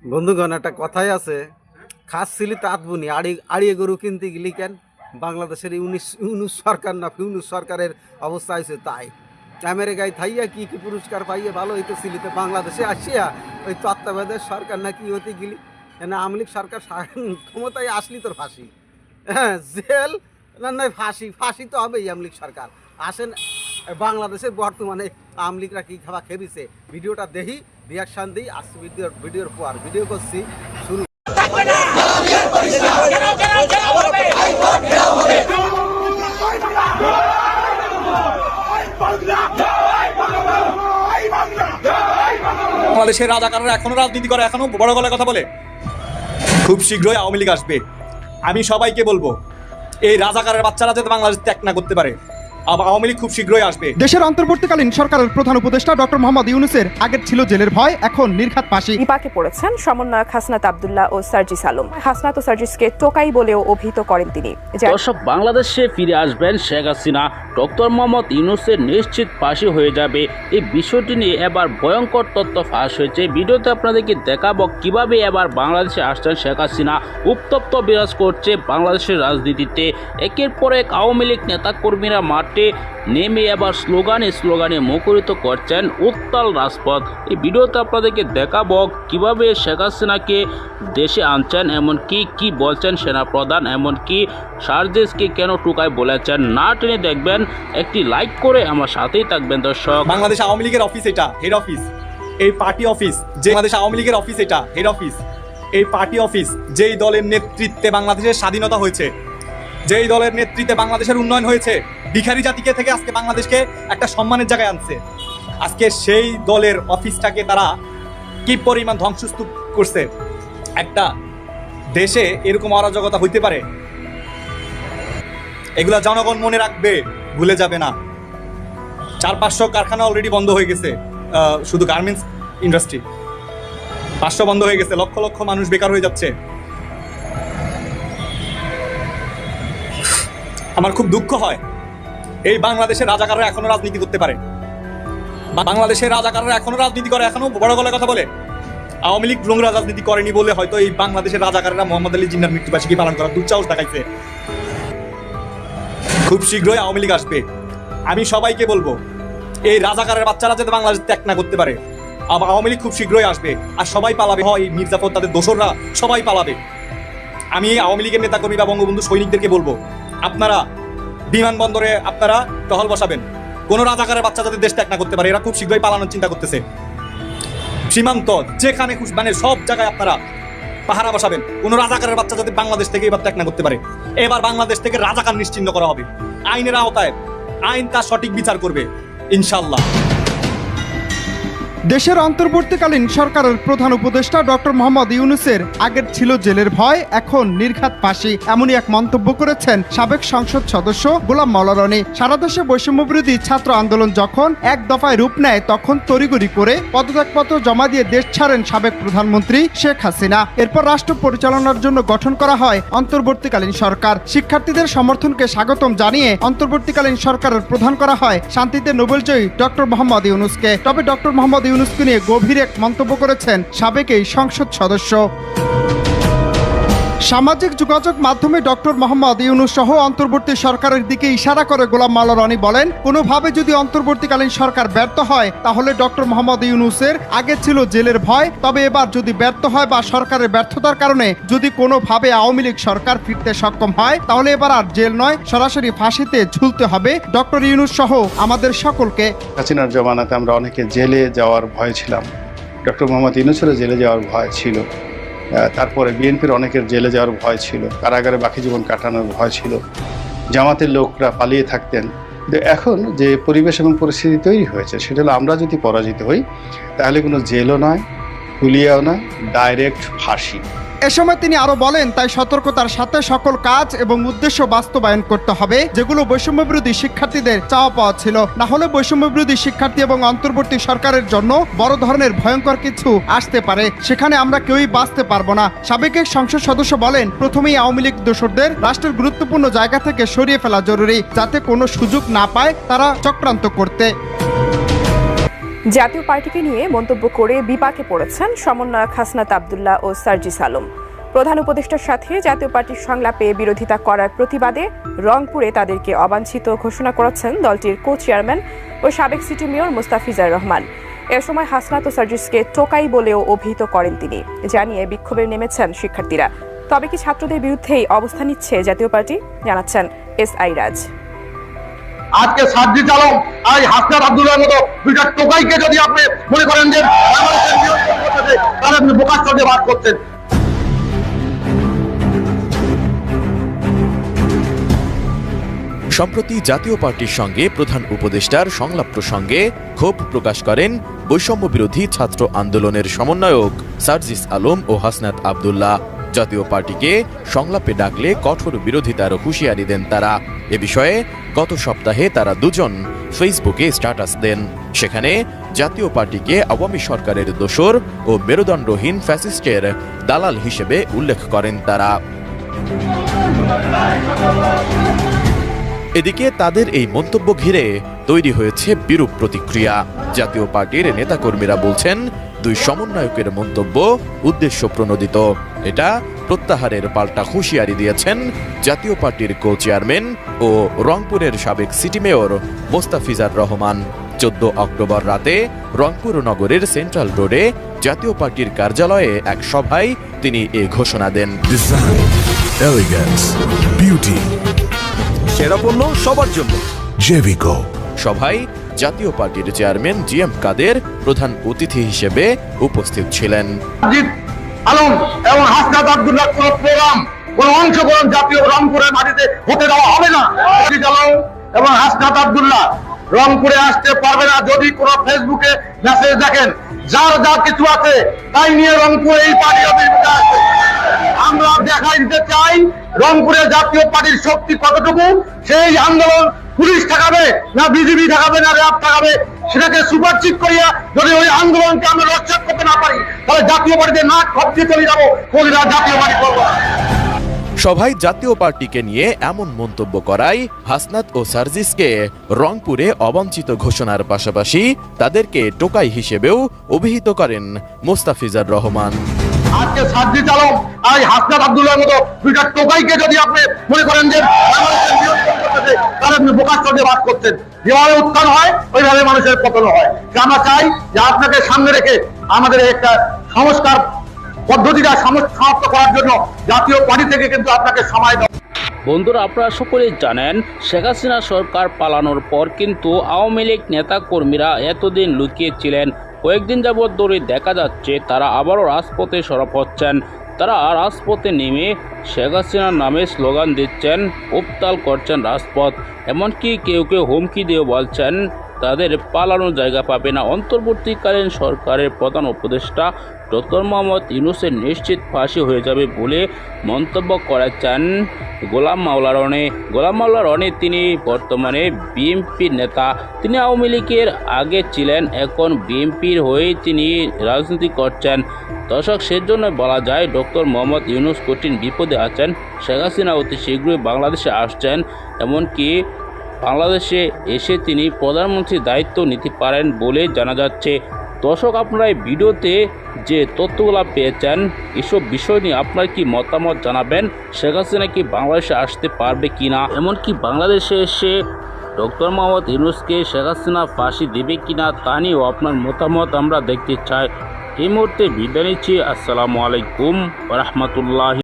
বন্ধুগণ, একটা কথাই আছে, খাস ছিলি তাঁত বুনি আড়িয়ে গরু কিনতে গেলি কেন? বাংলাদেশের ইউনুস সরকার না ইউনুস সরকারের অবস্থা হয়েছে তাই। আমেরিকায় থাইয়া কি কি পুরস্কার পাইয়ে ভালো হইতে ছিলিতে বাংলাদেশে আসিয়া ওই তত্ত্বাবধায়ক সরকার না কি হতে গেলি না আওয়ামী লীগ সরকার ক্ষমতায় আসলি তোর ফাঁসি, হ্যাঁ জেল না নয় ফাঁসি। ফাঁসি তো হবেই আওয়ামী লীগ সরকার আসেন। বাংলাদেশের বর্তমানে আওয়ামী লীগরা কী খাওয়া খেয়েছে ভিডিওটা দেখি, রিয়াকশান দিই। আসছে ভিডিওর পর ভিডিও করছি শুরু। বাংলাদেশের রাজাকাররা এখনো রাজনীতি করে, এখনো বড় গলায় কথা বলে। খুব শীঘ্রই আওয়ামী লীগ আসবে। আমি সবাইকে বলবো, এই রাজাকারের বাচ্চারা যাতে বাংলাদেশ ত্যাগ না করতে পারে। আওয়ামী লীগ খুব শীঘ্রই আসবে। দেশের অন্তর্বর্তীকালীন সরকারের প্রধান উপদেষ্টা ডক্টর মোহাম্মদ ইউনূসের আগের ছিল জেলের ভয়, এখন নির্ঘাত ফাঁসি। বিপাকে পড়েছেন সমন্বয়ক হাসনাত আব্দুল্লাহ ও সার্জিস আলম। হাসনাত ও সার্জিসকে টোকাই বলেও অভিহিত করেন তিনি। দর্শক, বাংলাদেশে ফিরে আসবেন শেখ হাসিনা, ডক্টর মোহাম্মদ ইউনূসের নিশ্চিত ফাঁসি হয়ে যাবে। এই বিষয়টি নিয়ে এবার ভয়ঙ্কর তথ্য ফাঁস হয়েছে। ভিডিওতে আপনাদেরকে দেখাবো কিভাবে এবার বাংলাদেশে আসছেন শেখ হাসিনা। উত্তপ্ত বিরাজ করছে বাংলাদেশের রাজনীতিতে। একের পর এক আওয়ামী লীগ নেতাকর্মীরা মাঠে নেমে এবার স্লোগানে মুখরিত করছেন উত্তাল রাজপথ। এই ভিডিওতে আপনাদেরকে দেখাবো কিভাবে শেখ হাসিনাকে দেশে আনছেন, এমনকি কি বলছেন সেনাপ্রধান, এমনকি সার্জিসকে কেন টুকায় বলেছেন। না টেনে দেখবেন, একটি লাইক করে আমার সাথেই থাকবেন দর্শক। বাংলাদেশ আওয়ামী লীগের অফিস, এটা হেড অফিস, এই পার্টি অফিস। যে বাংলাদেশ আওয়ামী লীগের অফিস, এটা হেড অফিস, এই পার্টি অফিস। যেই দলের নেতৃত্বে বাংলাদেশের স্বাধীনতা হয়েছে, যেই দলের নেতৃত্বে বাংলাদেশের উন্নয়ন হয়েছে, ভিখারি জাতিকে থেকে আজকে বাংলাদেশকে একটা সম্মানের জায়গায় আনছে, আজকে সেই দলের অফিসটাকে তারা কি পরিমাণ ধ্বংসস্তূপ করছে। একটা দেশে এরকম অরাজকতা হইতে পারে? এগুলা জনগণ মনে রাখবে, ভুলে যাবে না। 400-500 কারখানা অলরেডি বন্ধ হয়ে গেছে। শুধু গার্মেন্টস ইন্ডাস্ট্রি 500 বন্ধ হয়ে গেছে। লক্ষ লক্ষ মানুষ বেকার হয়ে যাচ্ছে। আমার খুব দুঃখ হয়, এই বাংলাদেশের রাজাকাররা এখনো রাজনীতি করতে পারে। বাংলাদেশের রাজাকাররা এখনো রাজনীতি করে, এখনো বড় গলায় কথা বলে। আওয়ামী লীগ নোংরা রাজনীতি করেনি বলে হয়তো এই বাংলাদেশের রাজাকাররা মোহাম্মদ আলী জিন্নার মৃত্যুবার্ষিকী পালন করার দুঃসাহস দেখাইছে। খুব শীঘ্রই আওয়ামী লীগ আসবে। আমি সবাইকে বলবো, এই রাজাকারের বাচ্চারা যাতে বাংলাদেশ ত্যাগ না করতে পারে। আওয়ামী লীগ খুব শীঘ্রই আসবে, আর সবাই পালাবে। হয় মির্জাফর, তাদের দোসররা সবাই পালাবে। আমি আওয়ামী লীগের নেতাকর্মী বা বঙ্গবন্ধু সৈনিকদেরকে বলবো, আপনারা বিমানবন্দরে আপনারা টহল বসাবেন, কোনো রাজাকারের বাচ্চা যাতে দেশ ত্যাগ না করতে পারে। এরা খুব শীঘ্রই পালানোর চিন্তা করতেছে। সীমান্ত যেখানে মানে সব জায়গায় আপনারা পাহারা বসাবেন, কোনো রাজাকারের বাচ্চা যাতে বাংলাদেশ থেকে এবার ত্যাগ না করতে পারে। এবার বাংলাদেশ থেকে রাজাকার নিশ্চিহ্ন করা হবে। আইনের আওতায় আইন তার সঠিক বিচার করবে ইনশাল্লাহ। দেশের অন্তর্বর্তীকালীন সরকারের প্রধান উপদেষ্টা ডক্টর মোহাম্মদ ইউনূসের আগের ছিল জেলের ভয়, এখন নির্ঘাত ফাঁসি, এমনই এক মন্তব্য করেছেন সাবেক সংসদ সদস্য গোলাম মাওলা রনি। সারা দেশে বৈষম্যবিরোধী ছাত্র আন্দোলন যখন এক দফায় রূপ নেয়, তখন তড়িঘড়ি করে পদত্যাগপত্র জমা দিয়ে দেশ ছাড়েন সাবেক প্রধানমন্ত্রী শেখ হাসিনা। এরপর রাষ্ট্র পরিচালনার জন্য গঠন করা হয় অন্তর্বর্তীকালীন সরকার। শিক্ষার্থীদের সমর্থনকে স্বাগতম জানিয়ে অন্তর্বর্তীকালীন সরকারের প্রধান করা হয় শান্তিতে নোবেলজয়ী ডক্টর মোহাম্মদ ইউনূসকে। তবে ডক্টর মোহাম্মদ ইউনূসকে নিয়ে গভীর এক মন্তব্য করেছেন সাবেক এই সংসদ সদস্য। সামাজিক যোগাযোগ মাধ্যমে ডক্টর মোহাম্মদ ইউনূস সহ অন্তর্বর্তী সরকারের দিকে ইশারা করে গোলাম মাওলা রনি বলেন, কোনোভাবে যদি অন্তর্বর্তীকালীন সরকার ব্যর্থ হয়, তাহলে ডক্টর মোহাম্মদ ইউনূসের আগে ছিল জেলের ভয়। তবে এবার যদি ব্যর্থ হয় বা সরকারের ব্যর্থতার কারণে যদি কোনোভাবে আওয়ামী লীগ সরকার ফিরতে সক্ষম হয়, তাহলে এবার আর জেল নয়, সরাসরি ফাঁসিতে ঝুলতে হবে ডক্টর ইউনূস সহ আমাদের সকলকে। হাসিনার জমানাতে আমরা অনেকে জেলে যাওয়ার ভয় ছিলাম। ডক্টর মোহাম্মদ ইউনূসেরও জেলে যাওয়ার ভয় ছিল। তারপরে বিএনপির অনেকের জেলে যাওয়ার ভয় ছিল, কারাগারে বাকি জীবন কাটানোর ভয় ছিল, জামাতের লোকরা পালিয়ে থাকতেন। কিন্তু এখন যে পরিবেশ এবং পরিস্থিতি তৈরি হয়েছে, সেটা হলো আমরা যদি পরাজিত হই, তাহলে কোনো জেলও নয়, হুলিয়াও নয়, ডাইরেক্ট ফাঁসি। এ সময় তিনি আরো বলেন, তাই সতর্কতার সাথে সকল কাজ এবং উদ্দেশ্য বাস্তবায়ন করতে হবে, যেগুলো বৈষম্যবিরোধী শিক্ষার্থীদের চাওয়া পাওয়া ছিল। না হলে বৈষম্যবিরোধী শিক্ষার্থী এবং অন্তর্বর্তী সরকারের জন্য বড় ধরনের ভয়ঙ্কর কিছু আসতে পারে, সেখানে আমরা কেউই বাঁচতে পারবো না। সাবেক এক সংসদ সদস্য বলেন, প্রথমেই আওয়ামী লীগ দোসরদের রাষ্ট্রের গুরুত্বপূর্ণ জায়গা থেকে সরিয়ে ফেলা জরুরি, যাতে কোনো সুযোগ না পায় তারা চক্রান্ত করতে। জাতীয় পার্টিকে নিয়ে মন্তব্য করে বিপাকে পড়েছেন সমন্বয়ক হাসনাত আব্দুল্লাহ ও সার্জিস আলম। প্রধান উপদেষ্টার সাথে জাতীয় পার্টির সংলাপে বিরোধিতা করার প্রতিবাদে রংপুরে তাদেরকে অবাঞ্ছিত ঘোষণা করেছেন দলটির কো চেয়ারম্যান ও সাবেক সিটি মেয়র মোস্তাফিজার রহমান। এ সময় হাসনাত ও সার্জিসকে টোকাই বলেও অভিহিত করেন তিনি। জানিয়ে বিক্ষোভে নেমেছেন শিক্ষার্থীরা। তবে কি ছাত্রদের বিরুদ্ধেই অবস্থান নিচ্ছে জাতীয় পার্টি, জানাচ্ছেন SI রাজ। আজকে সার্জিস আলম আর হাসনাত আব্দুল্লাহর মতো দুইটা টোকাইকে যদি আপনি মনে করেন যে তাহলে আপনি বোকার চোখে বাদ করছেন। সম্প্রতি জাতীয় পার্টির সঙ্গে প্রধান উপদেষ্টার সংলাপ প্রসঙ্গে ক্ষোভ প্রকাশ করেন বৈষম্য বিরোধী ছাত্র আন্দোলনের সমন্বয়ক সার্জিস আলম ও হাসনাত আব্দুল্লাহ। জাতীয় পার্টিকে সংলাপে ডাকলে কঠোর বিরোধিতার হুঁশিয়ারি দেন তারা। এ বিষয়ে গত সপ্তাহে তারা দুজন ফেসবুকে স্ট্যাটাস দেন। সেখানে জাতীয় পার্টিকে আওয়ামী সরকারের দোসর ও মেরুদণ্ডহীন ফ্যাসিস্টের দালাল হিসেবে উল্লেখ করেন তারা। এদিকে তাদের এই মন্তব্য ঘিরে তৈরি হয়েছে বিরূপ প্রতিক্রিয়া। জাতীয় পার্টির নেতাকর্মীরা বলছেন, দুই সমন্বয়কের মন্তব্য উদ্দেশ্য প্রণোদিত। এটা প্রত্যাহারের পাল্টা হুঁশিয়ারি দিয়েছেন জাতীয় পার্টির কো চেয়ারম্যান ও রংপুরের সাবেক city mayor Mostafizar Rahman. 14 October রাতে রংপুর নগরের সেন্ট্রাল রোডে জাতীয় পার্টির কার্যালয়ে এক সভায় তিনি এ ঘোষণা দেন। সেরা পণ্য সবার জন্য জেভিকো। সভায় জাতীয় পার্টির চেয়ারম্যান GM কাদের প্রধান অতিথি হিসেবে উপস্থিত ছিলেন। সার্জিস আলম এবং হাসনাত আব্দুল্লাহ কোন প্রোগ্রাম, কোন অংশগ্রহণ জাতীয় রংপুরের মাটিতে হতে দেওয়া হবে না। সার্জিস আলম এবং হাসনাত আব্দুল্লাহ রংপুরে আসতে পারবে না। যদি কোন ফেসবুকে মেসেজ দেখেন, যার যা কিছু আছে তাই নিয়ে রংপুরে এই পার্টি অফিসে আসবে। আমরা দেখাই দিতে চাই রংপুরে জাতীয় পার্টির শক্তি কতটুকু। সেই আন্দোলন পুলিশ ঠেকাবে না বিজিবি ঠেকাবে না র্যাব ঠেকাবে, সেটাকে সুপারচিট করিয়া যদি ওই আন্দোলনকে আমরা রক্ষা করতে না পারি, তাহলে জাতীয় পার্টিতে নাক খবকে চলে যাবো, কোনরা জাতীয় পার্টি করবো। সভায় জাতীয় পার্টিকে নিয়ে এমন মন্তব্য করায় হাসনাত ও সার্জিসকে রংপুরে অবাঞ্ছিত ঘোষণার পাশাপাশি তাদেরকে টোকাই হিসেবেও অভিহিত করেন মোস্তাফিজার রহমান। আজকে সার্জিস আলম আর হাসনাত আব্দুল্লাহর মতো দুইটা টোকাইকে যদি আপনি মনে করেন যে তাহলে আপনি বোকার চোখে বাদ করছেন। যেভাবে উত্থান হয় ওইভাবে মানুষের পতন হয়। আমরা চাই যে আপনাকে সামনে রেখে আমাদের একটা সংস্কার পদ্ধতিটা সমাপ্ত করার জন্য জাতীয় পার্টি থেকে কিন্তু আপনাকে সময় দেওয়া। বন্ধুরা, আপনারা সকলেই জানেন শেখ হাসিনা সরকার পালানোর পর কিন্তু আওয়ামী লীগ নেতাকর্মীরা এতদিন লুকিয়েছিলেন। কয়েকদিন যাবৎ ধরে দেখা যাচ্ছে তারা আবারও রাজপথে সরব হচ্ছেন। তারা রাজপথে নেমে শেখ হাসিনার নামে স্লোগান দিচ্ছেন, উত্তাল করছেন রাজপথ। এমনকি কেউ কেউ হুমকি দিয়ে বলছেন তাদের পালানোর জায়গা পাবে না। অন্তর্বর্তীকালীন সরকারের প্রধান উপদেষ্টা ডক্টর মোহাম্মদ ইউনূসের নিশ্চিত ফাঁসি হয়ে যাবে বলে মন্তব্য করেছেন গোলাম মাওলা রনি। গোলাম মাওলা রনি তিনি বর্তমানে বিএনপির নেতা। তিনি আওয়ামী লীগের আগে ছিলেন, এখন বিএনপির হয়ে তিনি রাজনীতি করছেন। দর্শক, সেজন্য বলা যায় ডক্টর মোহাম্মদ ইউনূস কঠিন বিপদে আছেন। শেখ হাসিনা অতি শীঘ্রই বাংলাদেশে আসছেন, এমনকি বাংলাদেশে এসে তিনি প্রধানমন্ত্রীর দায়িত্ব নিতে পারেন বলে জানা যাচ্ছে। দর্শক, আপনারা এই ভিডিওতে যে তথ্যগুলো পেয়েছেন, এসব বিষয় নিয়ে আপনার কি মতামত জানাবেন। শেখ হাসিনা কি বাংলাদেশে আসতে পারবে কিনা, এমনকি বাংলাদেশে এসে ডক্টর মোহাম্মদ ইউনূসকে শেখ হাসিনা ফাঁসি দেবে কিনা, তা নিয়েও আপনার মতামত আমরা দেখতে চাই। এই মুহূর্তে বিদায় নিচ্ছি। আসসালামু আলাইকুম ওয়া রাহমাতুল্লাহি।